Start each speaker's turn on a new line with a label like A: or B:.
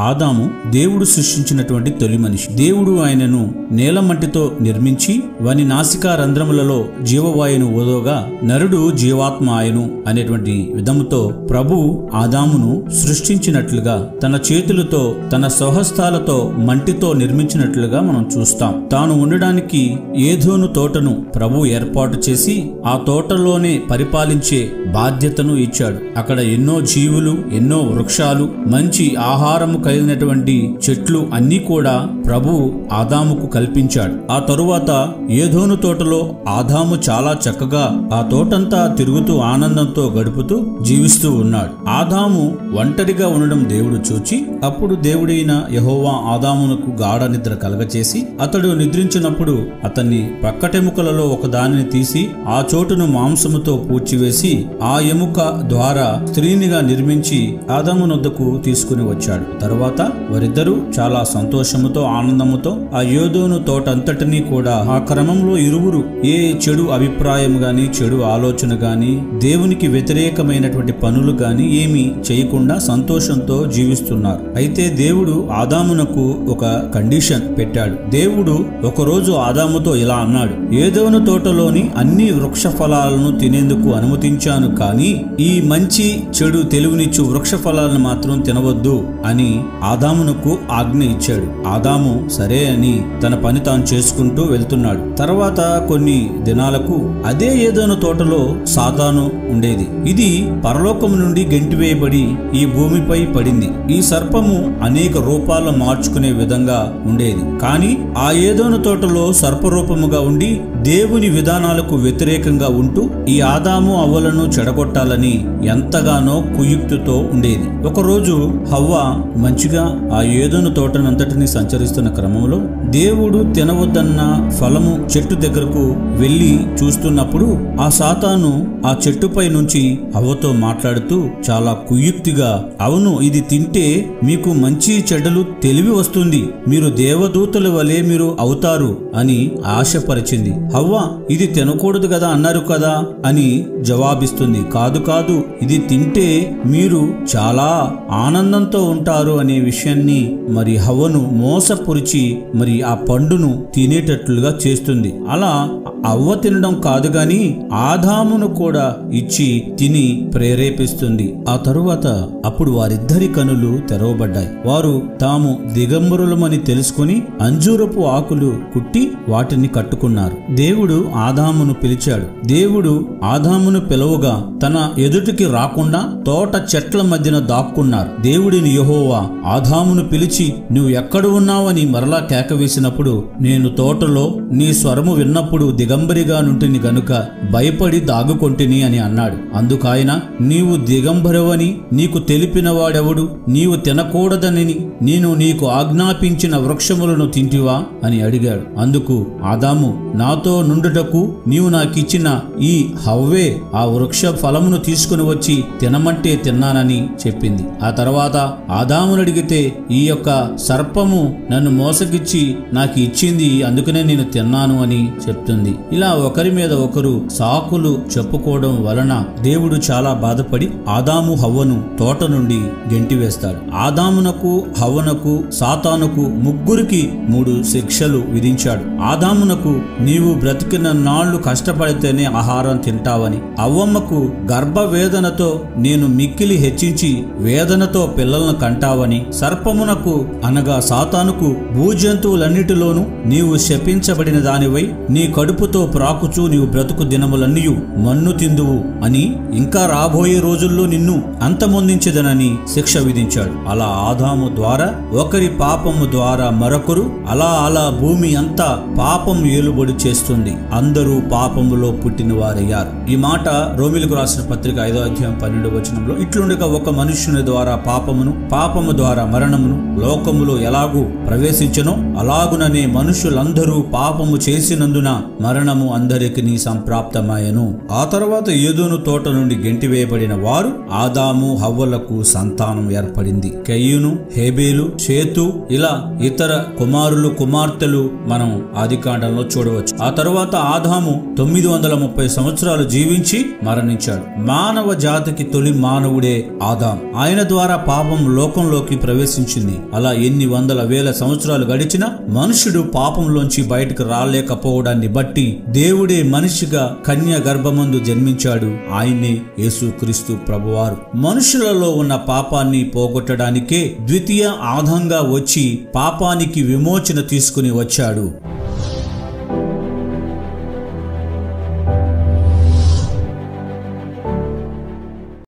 A: ఆదాము దేవుడు సృష్టించినటువంటి తొలి మనిషి. దేవుడు ఆయనను నేలమట్టితో నిర్మించి వాని నాసికా రంధ్రములలో జీవవాయును ఓదోగా నరుడు జీవాత్మ ఆయను అనేటువంటి విధముతో ప్రభువు ఆదామును సృష్టించినట్లుగా తన చేతులతో తన స్వహస్తాలతో మంటితో నిర్మించినట్లుగా మనం చూస్తాం. తాను ఉండడానికి ఏదోను తోటను ప్రభు ఏర్పాటు చేసి ఆ తోటలోనే పరిపాలించే బాధ్యతను ఇచ్చాడు. అక్కడ ఎన్నో జీవులు, ఎన్నో వృక్షాలు, మంచి ఆహారము కలిగినటువంటి చెట్లు అన్నీ కూడా ప్రభువు ఆదాముకు కల్పించాడు. ఆ తరువాత ఏదోను తోటలో ఆదాము చాలా చక్కగా ఆ తోటంతా తిరుగుతూ ఆనందంతో గడుపుతూ జీవిస్తూ ఉన్నాడు. ఆదాము ఒంటరిగా ఉండడం దేవుడు చూచి అప్పుడు దేవుడైన యెహోవా ఆదామునకు గాఢ నిద్ర కలగచేసి అతడు నిద్రించినప్పుడు అతన్ని ప్రక్కటెముకలలో ఒక దానిని తీసి ఆ చోటును మాంసముతో పూడ్చివేసి ఆ ఎముక ద్వారా స్త్రీనిగా నిర్మించి ఆదాము నొద్దకు తీసుకుని వచ్చాడు. తరువాత వారిద్దరూ చాలా సంతోషముతో ఆనందముతో ఆ ఏదోను తోట అంతటినీ కూడా ఆ క్రమంలో ఇరువురు ఏ చెడు అభిప్రాయం గాని చెడు ఆలోచన గాని దేవునికి వ్యతిరేకమైనటువంటి పనులు గాని ఏమీ చేయకుండా సంతోషంతో జీవిస్తున్నారు. అయితే దేవుడు ఆదామునకు ఒక కండిషన్ పెట్టాడు. దేవుడు ఒకరోజు ఆదాముతో ఇలా అన్నాడు, ఏదోను తోటలోని అన్ని వృక్ష ఫలాలను తినేందుకు అనుమతించాను, కానీ ఈ మంచి చెడు తెలివినిచ్చు వృక్ష ఫలాలను మాత్రం తినవద్దు అని ఆదామునకు ఆజ్ఞ ఇచ్చాడు. ఆదాము సరే అని తన పని తాను చేసుకుంటూ వెళ్తున్నాడు. తర్వాత కొన్ని దినాలకు అదే ఏదోను తోటలో సాతాను ఉండేది. ఇది పరలోకము నుండి గెంటివేయబడి ఈ భూమిపై పడింది. ఈ సర్పము అనేక రూపాలను మార్చుకునే విధంగా ఉండేది. కానీ ఆ ఏదోను తోటలో సర్పరూపముగా ఉండి దేవుని విధానాలకు వ్యతిరేకంగా ఉంటూ ఈ ఆదాము అవ్వలను చెడగొట్టాలని ఎంతగానో కుయుక్తితో ఉండేది. ఒకరోజు హవ్వ మంచిగా ఆ ఏదోను తోటనంతటిని సంచరిస్తున్న క్రమంలో దేవుడు తినవద్దన్న ఫలము చెట్టు దగ్గరకు వెళ్లి చూస్తున్నప్పుడు ఆ సాతాను ఆ చెట్టుపై నుంచి హవ్వతో మాట్లాడుతూ చాలా కుయుక్తిగా, అవును, ఇది తింటే మీకు మంచి చెడ్డలు తెలివి వస్తుంది, మీరు దేవదూతల వలె మీరు అవుతారు అని ఆశపరిచింది. హవ్వ ఇది తినకూడదు కదా అన్నారు కదా అని జవాబిస్తుంది. కాదు కాదు, ఇది తింటే మీరు చాలా ఆనందంతో ఉంటారు అనే విషయాన్ని మరి హవ్వను మోసపురిచి మరి ఆ పండును తినేటట్లుగా చేస్తుంది. అలా అవ్వ తినడం కాదు గాని ఆదామును కూడా ఇచ్చి తిని ప్రేరేపిస్తుంది. ఆ తరువాత అప్పుడు వారిద్దరి కనులు తెరవబడ్డాయి. వారు తాము దిగంబరులమని తెలుసుకుని అంజూరపు ఆకులు కుట్టి వాటిని కట్టుకున్నారు. దేవుడు ఆదామును పిలిచాడు. దేవుడు ఆదామును పిలవగా తన ఎదుటికి రాకుండా తోట చెట్ల మధ్యన దాక్కున్నారు. దేవుడిని యెహోవా ఆదామును పిలిచి నువ్వు ఎక్కడ ఉన్నావని మరలా కేక వేసినప్పుడు నేను తోటలో నీ స్వరము విన్నప్పుడు దిగంబరిగా నుంటిని గనుక భయపడి దాగుకొంటిని అని అన్నాడు. అందుకాయన నీవు దిగంబరవని నీకు తెలిపిన వాడెవడు, నీవు తినకూడదని నేను నీకు ఆజ్ఞాపించిన వృక్షములను తింటివా అని అడిగాడు. అందుకు ఆదాము నాతో నుండుటకు నీవు నాకిచ్చిన ఈ హవ్వే ఆ వృక్ష ఫలమును తీసుకుని వచ్చి తినమంటే తిన్నానని చెప్పింది. ఆ తర్వాత ఆదామును అడిగితే ఈ యొక్క సర్పము నన్ను మోసగిచ్చి నాకు ఇచ్చింది, అందుకనే నేను తిన్నాను అని చెప్తుంది. ఇలా ఒకరి మీద ఒకరు సాకులు చెప్పుకోవడం వలన దేవుడు చాలా బాధపడి ఆదాము హవ్వను తోట నుండి గెంటివేస్తాడు. ఆదామునకు హవ్వనకు సాతానుకు ముగ్గురికి 3 శిక్షలు విధించాడు. ఆదామునకు నీవు బ్రతికిన నాళ్లు కష్టపడితేనే ఆహారం తింటావని, అవ్వమ్మకు గర్భ వేదనతో నేను మిక్కిలి హెచ్చించి వేదనతో పిల్లలను కంటావని, సర్పమునకు అనగా సాతానుకు భూజంతువులన్నిటిలోనూ నీవు శపించబడిన దానివై నీ కడుపుతో ప్రాకుచూ నీవు బ్రతుకు దినములన్నీయు మన్ను తిందువు అని, ఇంకా రాబోయే రోజుల్లో నిన్ను అంతమొందించదనని శిక్ష విధించాడు. అలా ఆదాము ద్వారా ఒకరి పాపము ద్వారా మరొకరు అలా భూమి అంతా పాపం ఏలుబడి చేస్తుంది. అందరూ పాపములో పుట్టిన వారయ్యారు. ఈ మాట రోమిలకు రాసిన పత్రిక 5వ అధ్యాయం 12వ వచనంలో ఇట్లుండగా ఒక మనుష్యుని ద్వారా పాపము ద్వారా మరణమును లోకములో ఎలాగూ ప్రవేశించెనో అలాగుననే మనుషులందరూ పాపము చేసినందున మరణ మరణము అందరికిని సంప్రాప్తమాయెను. ఆ తర్వాత ఏదోను తోట నుండి గెంటివేయబడిన వారు ఆదాము హవ్వలకు సంతానం ఏర్పడింది. కయ్యూను, హేబేలు, షేతు, ఇలా ఇతర కుమారులు కుమార్తెలు మనం ఆదికాండంలో చూడవచ్చు. ఆ తర్వాత ఆదాము 930 సంవత్సరాలు జీవించి మరణించాడు. మానవ జాతికి తొలి మానవుడే ఆదాం. ఆయన ద్వారా పాపం లోకంలోకి ప్రవేశించింది. అలా ఎన్ని వందల వేల సంవత్సరాలు గడిచినా మనుషుడు పాపంలోంచి బయటకు రాలేకపోవడాన్ని బట్టి దేవుడే మనిషిగా కన్య గర్భమందు జన్మించాడు. ఆయనే యేసుక్రీస్తు ప్రభువారు. మనుషులలో ఉన్న పాపాన్ని పోగొట్టడానికే ద్వితీయ ఆదంగా వచ్చి పాపానికి విమోచన తీసుకుని వచ్చాడు.